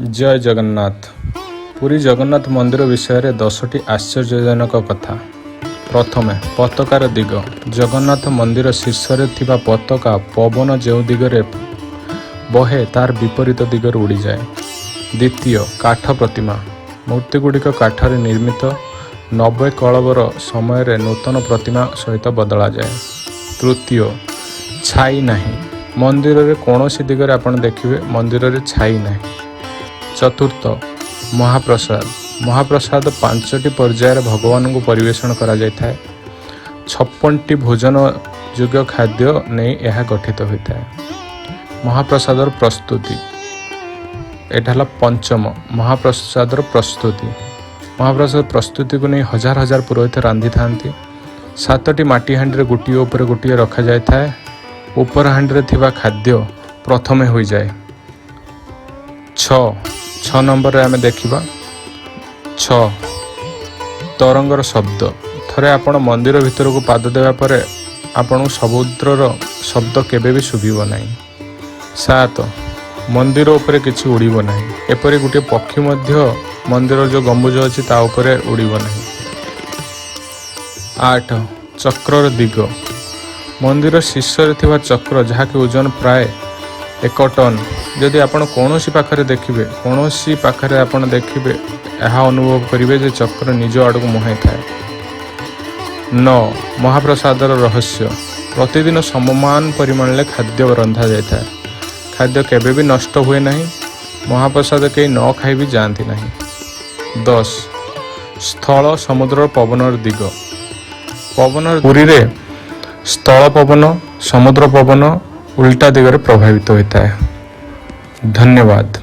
जय जगन्नाथ। पुरी जगन्नाथ मंदिर विषय 10टी आश्चर्यजनक कथा। प्रथमे पताकार दिग। जगन्नाथ मंदिर शीर्ष थिबा पताका पवन जो दिगरे बहे तार विपरीत दिगरे उड़ी जाए। द्वितीय काठ प्रतिमा। मूर्तिगुड़िक काठरे निर्मित 90 कलबर समय नूतन प्रतिमा सहित बदला जाए। तृतीय छाई नहीं। मंदिर रे कौनसी दिगरे आपण देखिए मंदिर रे छाई नहीं। चतुर्थ महाप्रसाद। महाप्रसाद 5टी पर्यायर भगवान को परिवेषण करा जाय थाए। 56टी भोजन योग्य खाद्य नहीं यह गठित होता है। महाप्रसादर प्रस्तुति। एटा पंचम महाप्रसादर प्रस्तुति। महाप्रसाद प्रस्तुति को नहीं हजार हजार पुरोहित रांधि थांती। 7टी माटी हांडी गोटे उपर गोटे रखा जाय थाए। उपर हांडी थिबा खाद्य प्रथमे हो जाए। 6 नंबर आम देखा 6 तरंगर शब्द। थरे आपण मंदिर भितर को पाद देवा पर आपण समुद्रर शब्द केबे भी शुभिब नहीं। 7 मंदिर उपरे किछि उड़िब नहीं। एपरि गोटे पक्षी मध्य मंदिर जो गंबुज अछि ता उपरे उड़िब नहीं। 8 चक्रर दिग। मंदिर शीर्ष थिबा चक्र जहाँकि ओजन प्राय 1 टन। जदि आपण कौनसी पाखरे देखिबे कौनसी पाखरे आपण देखिबे यह अनुभव करिवे जे चक्र निज आड़क मुहाई थाए। 9 महाप्रसादर रहस्य। प्रतिदिन समान परिमाण में खाद्य रंधा जाय थाए। खाद्य केबे भी नष्ट हुए नहीं। महाप्रसाद कई न खाई भी जाती नहीं। 10 स्थल समुद्र पवनर दिग। पवन पुरी रे स्थल पवन समुद्र पवन उल्टा दिगरे प्रभावित होता है। धन्यवाद।